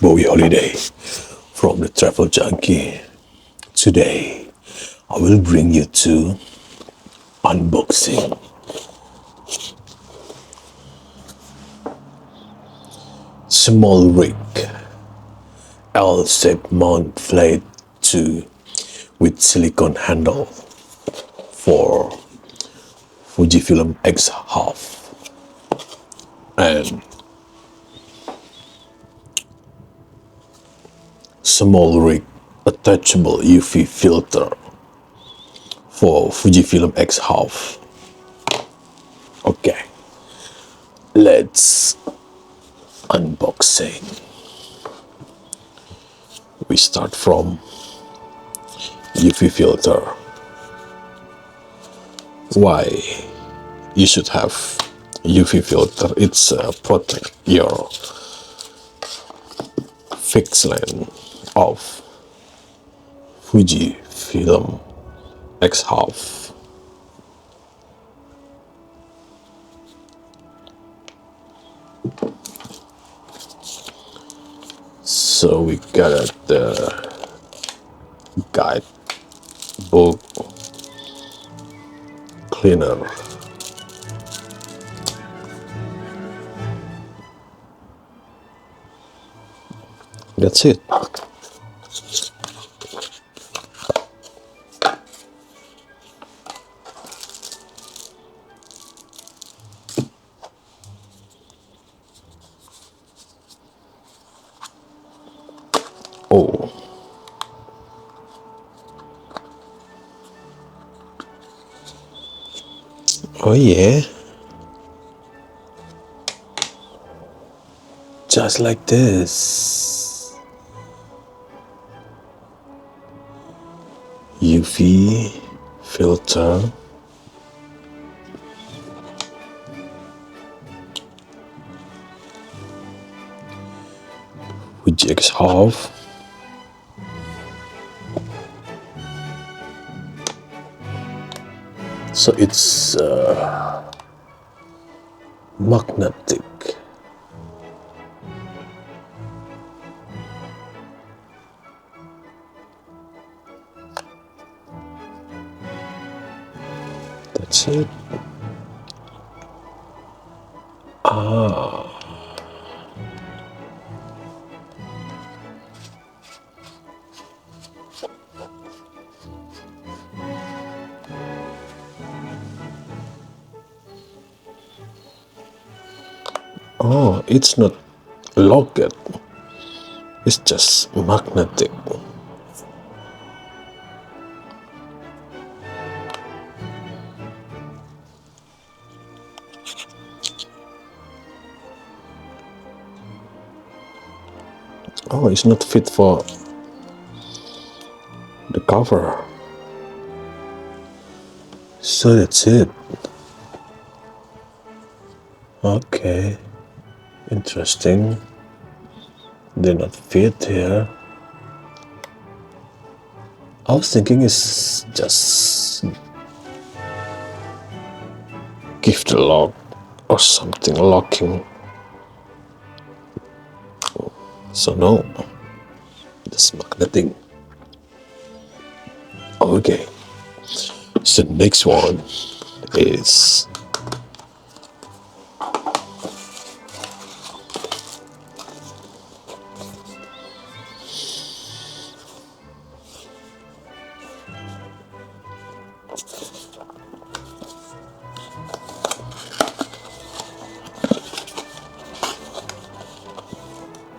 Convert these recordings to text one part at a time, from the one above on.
Bowie holiday from the Travel Junkie. Today, I will bring you to unboxing SmallRig L-Shaped Mount Plate 2 with silicone handle for Fujifilm X Half and SmallRig attachable UV filter for Fujifilm X Half. Okay, let's unboxing. We start from UV filter. Why you should have UV filter? It's protect your fixed lens of Fujifilm X Half. So we got the guide book cleaner. That's it. Oh. Oh yeah. Just like this. UV filter. Fuji X Half. So it's magnetic. That's it. Oh, it's not locked. It's just magnetic. Oh, it's not fit for the cover. So that's it. Okay, interesting. They're not fit here. I was thinking it's just gift lock or something locking. So no, it's magnetic. Okay, so next one is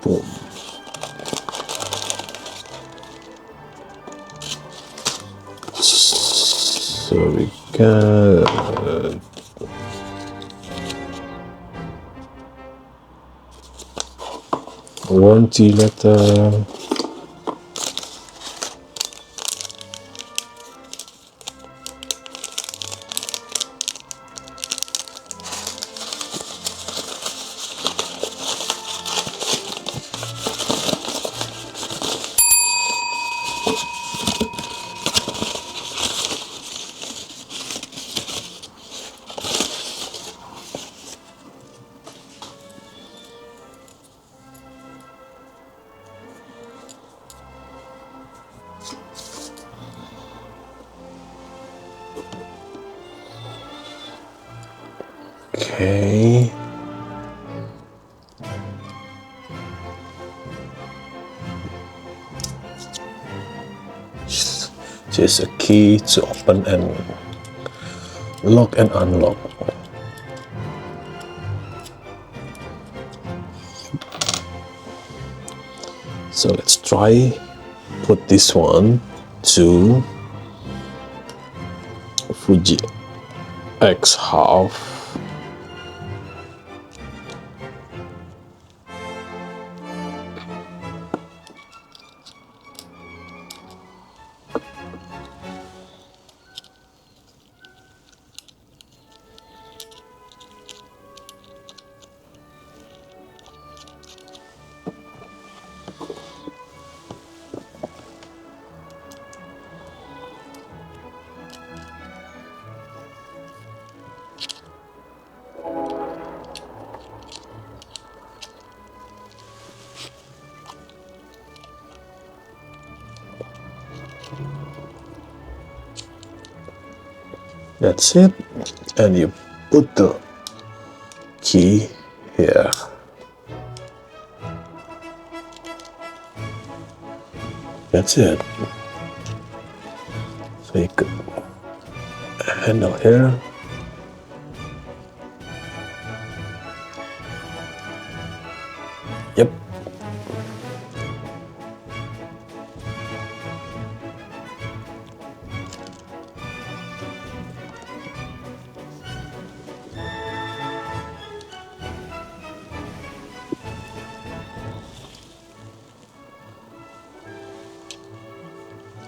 boom. So we got warranty letter, Okay. Just a key to open and lock and unlock. So let's try put this one to Fuji X Half. That's it, and you put the key here. That's it. So you could handle here. Yep.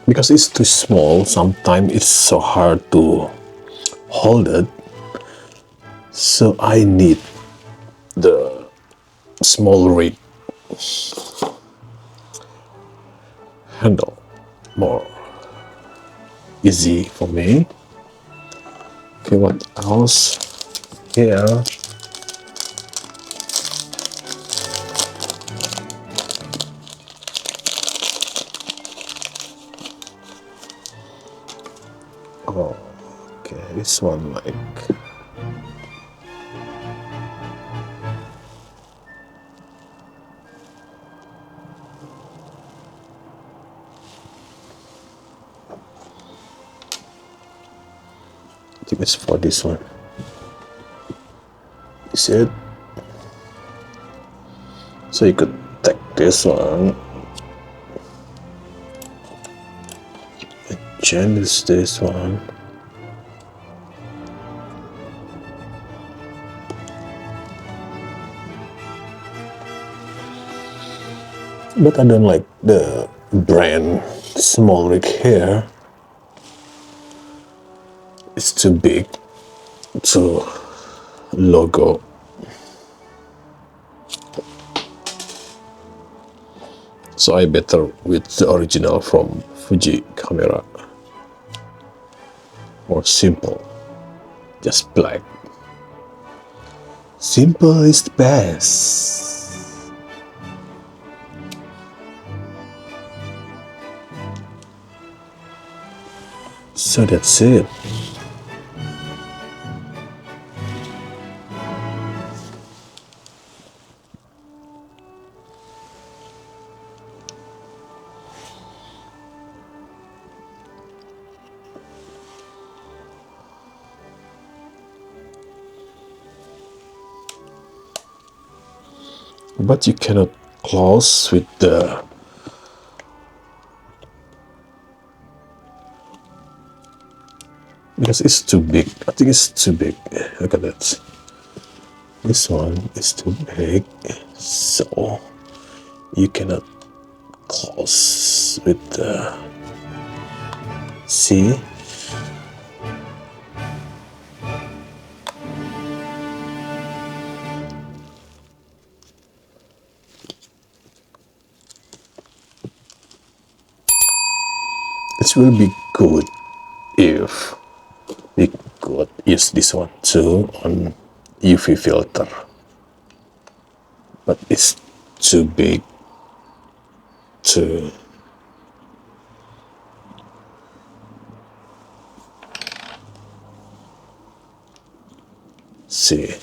Because it's too small, sometimes it's so hard to hold it. So I need the SmallRig handle, more easy for me. Okay, what else here? Oh, okay, this one like I think it's for this one. Is it? So you could take this one and change this one. But I don't like the brand SmallRig here. It's too big to logo. So I better with the original from Fuji camera. More simple, just black. Simple is the best. So that's it. But you cannot close with the because it's too big. I think it's too big. Look at that. This one is too big, so you cannot close with the. See? It will be good if we could use this one too on UV filter, but it's too big to see.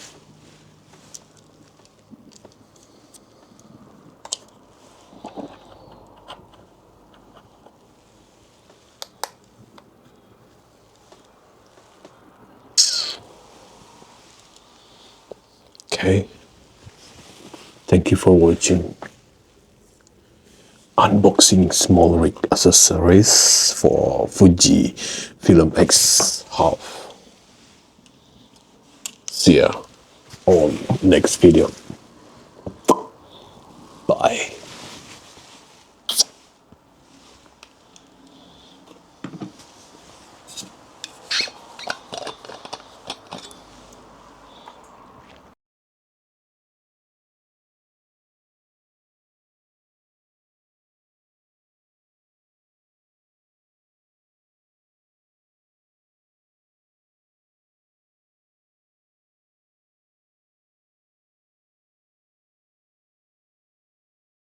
Okay. Thank you for watching unboxing SmallRig accessories for Fujifilm X Half. See ya on next video. Bye.